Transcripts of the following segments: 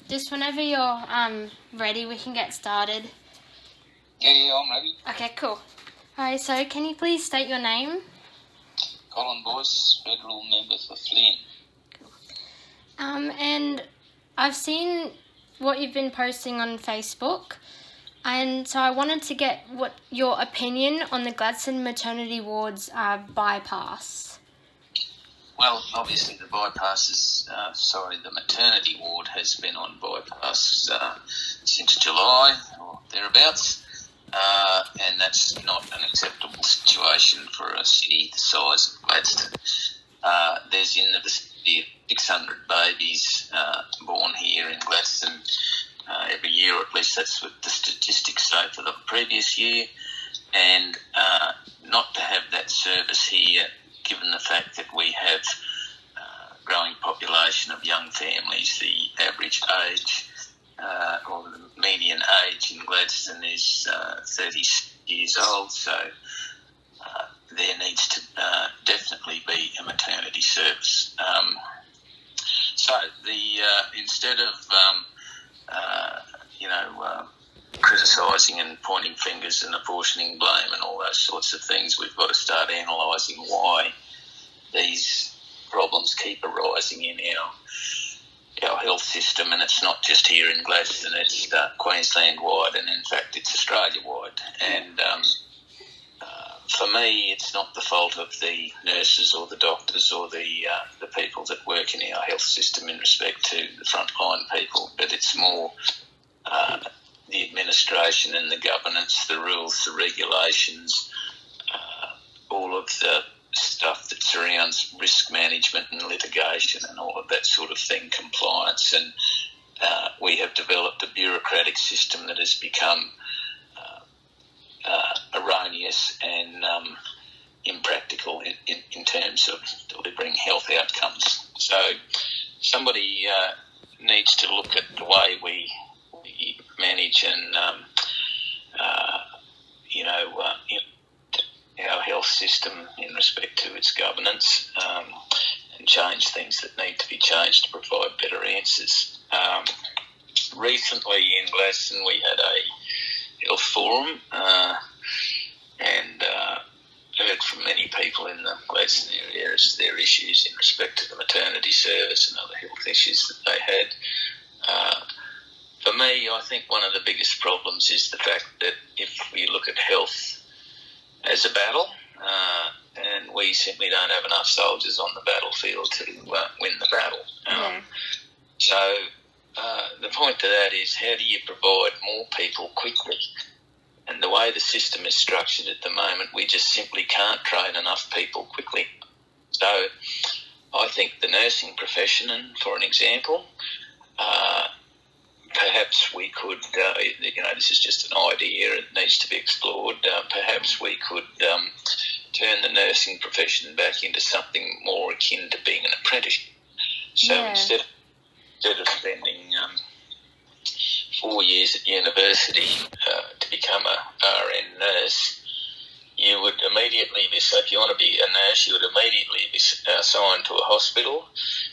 just whenever you're ready, we can get started. Yeah, I'm ready. Okay, cool. Alright, so can you please state your name? Colin, Boyce, federal member for Flynn. And I've seen what you've been posting on Facebook, and so I wanted to get what your opinion on the Gladstone maternity ward's bypass. Well, obviously the the maternity ward has been on bypass since July or thereabouts, and that's not an acceptable situation for a city the size of Gladstone. There's in the vicinity of 600 babies born here in Gladstone every year, or at least that's what the statistics say for the previous year, and not to have that service here, given the fact that we have a growing population of young families. The average age or the median age in Gladstone is 30 years old, so there needs to definitely be a maternity service. So instead of criticising and pointing fingers and apportioning blame and all those sorts of things, we've got to start analysing why these problems keep arising in our health system. And it's not just here in Gladstone, it's Queensland-wide, and in fact it's Australia-wide. And for me, it's not the fault of the nurses or the doctors or the people that work in our health system in respect to the frontline people, but it's more the administration and the governance, the rules, the regulations, all of the stuff that surrounds risk management and litigation and all of that sort of thing, compliance. And we have developed a bureaucratic system that has become erroneous and impractical in terms of delivering health outcomes. So somebody needs to look at the way we manage and our health system in respect to its governance, and change things that need to be changed to provide better answers. Recently in Gladstone we had a health forum and heard from many people in the Gladstone area as their issues in respect to the maternity service and other health issues that they had. For me, I think one of the biggest problems is the fact that if we look at health as a battle, and we simply don't have enough soldiers on the battlefield to win the battle. So the point to that is, how do you provide more people quickly? And the way the system is structured at the moment, we just simply can't train enough people quickly. So I think the nursing profession, and for an example, perhaps we could, this is just an idea, it needs to be explored, perhaps we could turn the nursing profession back into something more akin to being an apprenticeship. So instead of spending 4 years at university to become a RN nurse, you would immediately be, so if you want to be a nurse, you would immediately be assigned to a hospital.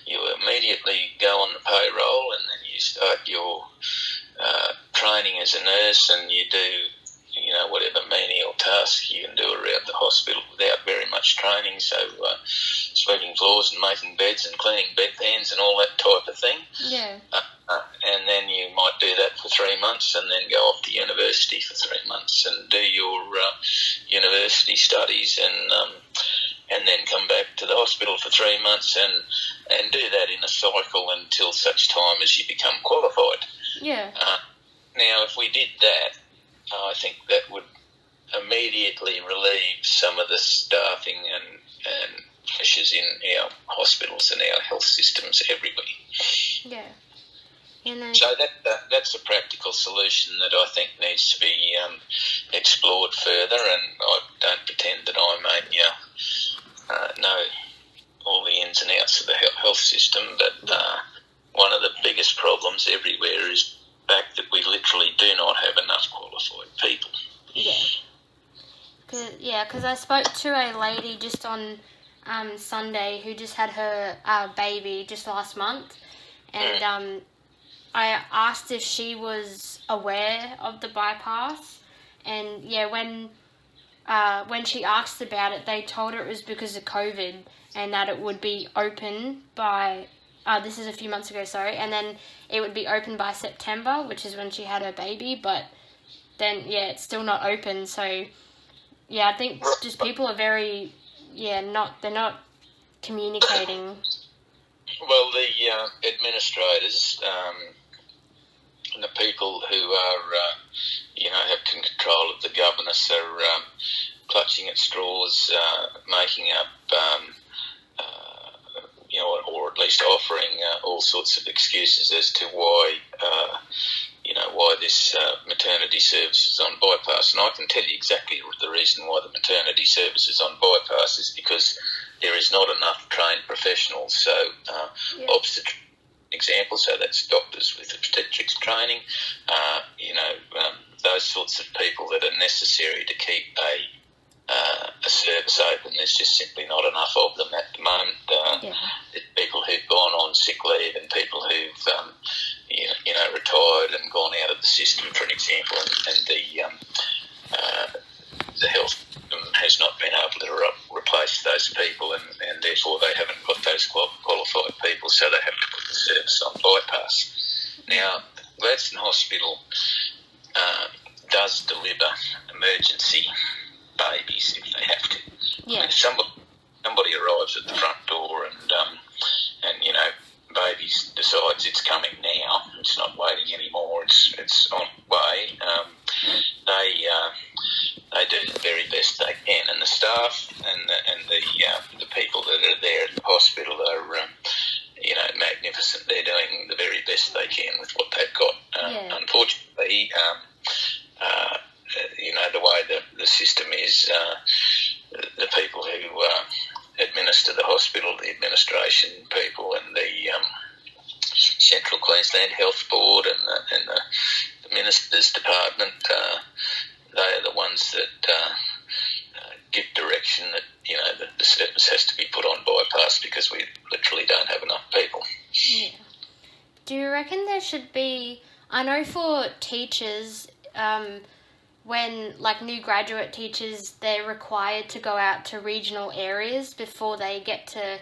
You immediately go on the payroll, and then you start your training as a nurse, and you do, whatever menial task you can do around the hospital without very much training. So sweeping floors and making beds and cleaning bedpans and all that type of thing. Yeah. And then you might do that for 3 months and then go off to university for 3 months and do your university studies and then come back to the hospital for 3 months and do that in a cycle until such time as you become qualified. Yeah. Now, if we did that, I think that would immediately relieve some of the staffing and pressures in our hospitals and our health systems everywhere. Yeah. So that's a practical solution that I think needs to be explored further, and I don't pretend that I may know all the ins and outs of the health system, but one of the biggest problems everywhere is the fact that we literally do not have enough qualified people. Yeah. Because I spoke to a lady just on Sunday who just had her baby just last month, and I asked if she was aware of the bypass, and when she asked about it, they told her it was because of COVID and that it would be open by. This is a few months ago, sorry, and then it would be open by September, which is when she had her baby. But then, it's still not open. So, I think just people are very, they're not communicating. Well, the administrators and the people who are, have control of the governance are clutching at straws, making up, or at least offering all sorts of excuses as to why this maternity service is on bypass. And I can tell you exactly the reason why the maternity service is on bypass is because there is not enough trained professionals. So obstetric example, so that's doctors with obstetrics training, those sorts of people that are necessary to keep a service open. There's just simply not enough of them at the moment. People who've gone on sick leave and people who've retired and gone out of the system, for an example, and the health system has not been able to replace those people, and therefore they haven't got those qualified people, so they have to put the service on bypass. Now, Gladstone Hospital does deliver emergency babies if they have to. Yeah. I mean, somebody arrives at the front door and babies decides it's coming now. It's not waiting anymore. It's on the way. They do the very best they can, and the staff and the people that are there at the hospital are magnificent. They're doing the very best they can with what they've got. Unfortunately, the way the system is, the people who administer the hospital, the administration people, and the Central Queensland Health Board and the Minister's Department, they are the ones that give direction that the service has to be put on bypass because we literally don't have enough people. Yeah. Do you reckon there should be? I know for teachers, when new graduate teachers, they're required to go out to regional areas before they get to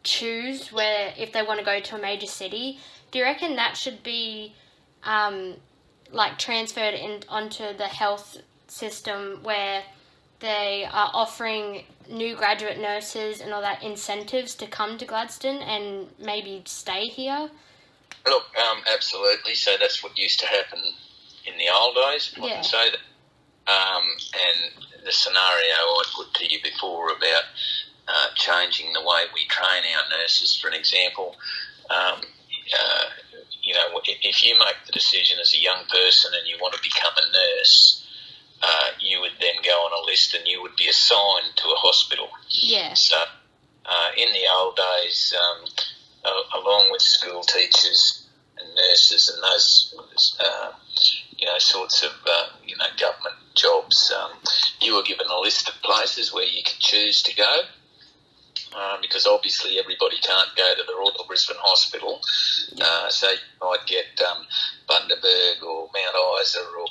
choose if they want to go to a major city. Do you reckon that should be transferred onto the health system where they are offering new graduate nurses and all that incentives to come to Gladstone and maybe stay here? Look, absolutely. So that's what used to happen in the old days. I can say that. And the scenario I put to you before about changing the way we train our nurses, for an example, if you make the decision as a young person and you want to become a nurse, you would then go on a list and you would be assigned to a hospital. Yeah. So in the old days, along with school teachers and nurses and those sorts of government jobs, you were given a list of places where you could choose to go, because obviously everybody can't go to the Royal Brisbane Hospital. So you might get Bundaberg or Mount Isa or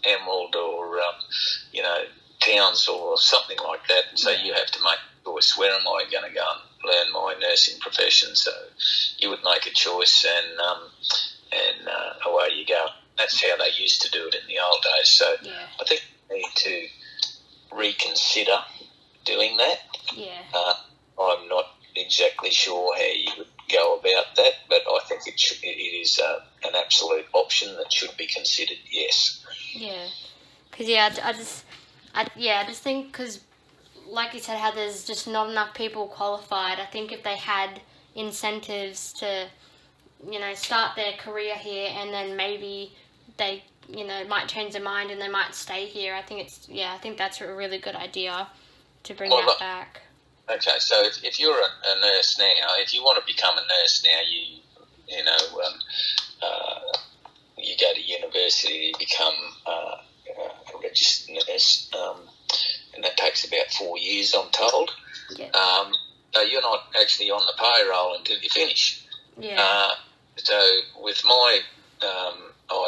Emerald or Townsville or something like that, and so you have to make a choice. Where am I going to go and learn my nursing profession? So you would make a choice, and away you go. That's how they used to do it in the old days. So I think we need to reconsider doing that. Yeah. I'm not exactly sure how you would go about that, but I think it is an absolute option that should be considered. Yes. Yeah, because I just think because, like you said, how there's just not enough people qualified. I think if they had incentives to, start their career here and then maybe they, might change their mind and they might stay here. I think that's a really good idea to bring that back. Okay, so if you're a nurse now, if you want to become a nurse now, you go to university to become a registered nurse, and that takes about 4 years, I'm told. Yeah. So you're not actually on the payroll until you finish. Yeah. The So with my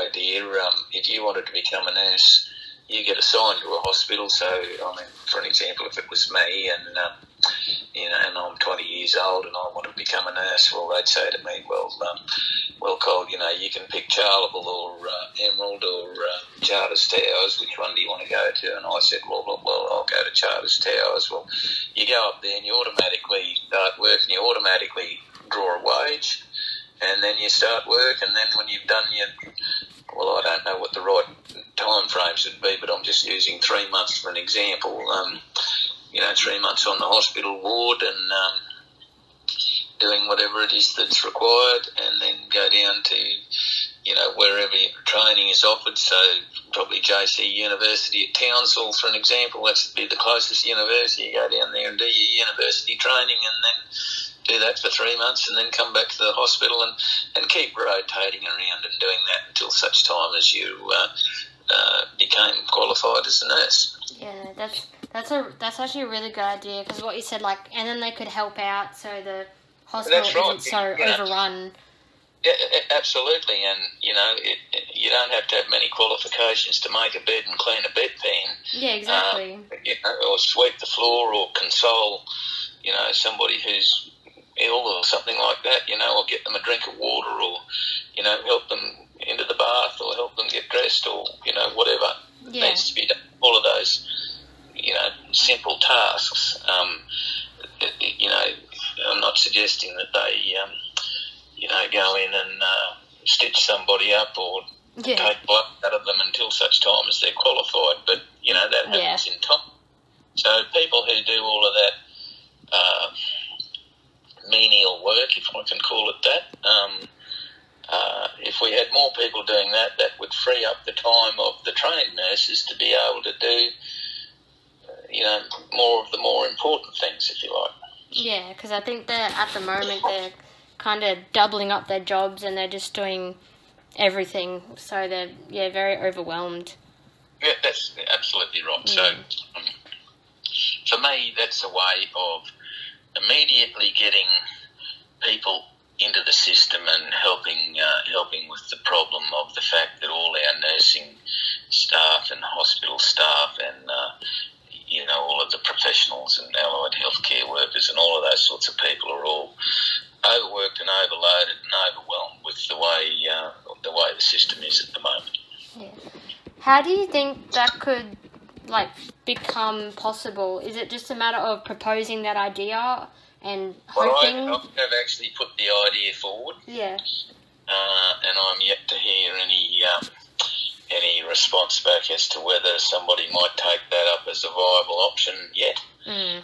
idea, if you wanted to become a nurse, you get assigned to a hospital. So, I mean, for an example, if it was me and and I'm 20 years old and I want to become a nurse, well, they'd say to me, well, Cole, you can pick Charleville or Emerald or Charters Towers. Which one do you want to go to? And I said, well, I'll go to Charters Towers. Well, you go up there and you automatically start work and you automatically draw a wage, and then you start work, and then when you've done I don't know what the right time frames would be, but I'm just using 3 months for an example. 3 months on the hospital ward and doing whatever it is that's required, and then go down to, wherever training is offered. So probably JC University at Townsville, for an example. That's be the closest university. You go down there and do your university training, and then do that for 3 months, and then come back to the hospital and keep rotating around and doing that until such time as you became qualified as a nurse. Yeah, that's actually a really good idea, because what you said, and then they could help out so the hospital isn't so overrun. Yeah, absolutely, and you don't have to have many qualifications to make a bed and clean a bedpan. Yeah, exactly. Or sweep the floor, or console, somebody who's ill or something like that, or get them a drink of water, or help them into the bath, or help them get dressed, or whatever needs to be done. All of those, simple tasks. I'm not suggesting that they go in and stitch somebody up or take blood out of them until such time as they're qualified, but that happens in time. So people who do all of that menial work, if I can call it that, if we had more people doing that, that would free up the time of the trained nurses to be able to do more of the more important things, if you like. Yeah, because I think that at the moment they're kind of doubling up their jobs and they're just doing everything, so they're very overwhelmed. Yeah, that's absolutely right. So for me, that's a way of immediately getting people into the system and helping with the problem of the fact that all our nursing staff and hospital staff and all of the professionals and allied healthcare workers and all of those sorts of people are all overworked and overloaded and overwhelmed with the way the system is at the moment. Yeah. How do you think that could become possible? Is it just a matter of proposing that idea and hoping? Well, I have actually put the idea forward. Yeah. And I'm yet to hear any response back as to whether somebody might take that up as a viable option yet. Mm.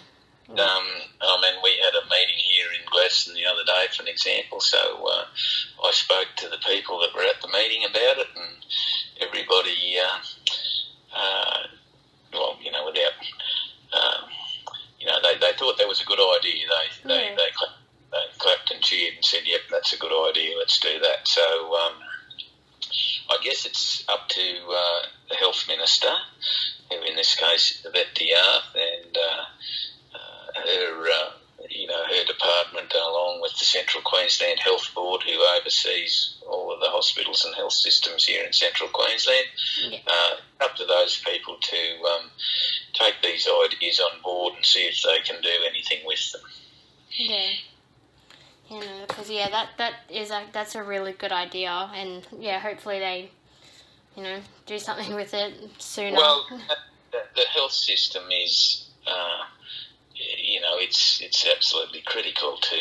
We had a meeting here in Gladstone the other day, for an example, so I spoke to the people that were at the meeting about it, and everybody, they thought that was a good idea. They clapped and cheered and said, yep, that's a good idea, let's do that. So I guess it's up to the Health Minister, who in this case is the Vet Diarth, and her department, along with the Central Queensland Health Board, who oversees all of the hospitals and health systems here in Central Queensland. Yeah. Up to those people to take these ideas on board and see if they can do anything with them. Yeah. Because that's a really good idea, and hopefully they, do something with it sooner. Well, the health system is. It's absolutely critical to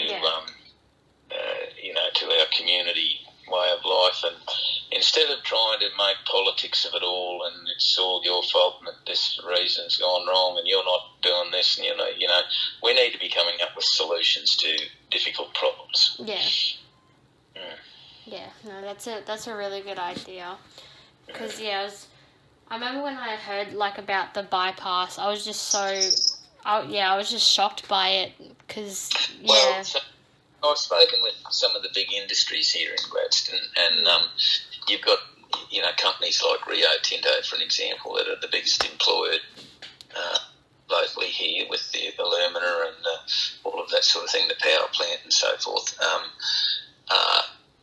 to our community way of life, and instead of trying to make politics of it all and it's all your fault and this reason's gone wrong and you're not doing this, and we need to be coming up with solutions to difficult problems. No, that's a really good idea, because I remember when I heard about the bypass, I was just I was just shocked by it, because I've spoken with some of the big industries here in Gladstone, and you've got companies like Rio Tinto, for an example, that are the biggest employer locally here, with the alumina and all of that sort of thing, the power plant and so forth.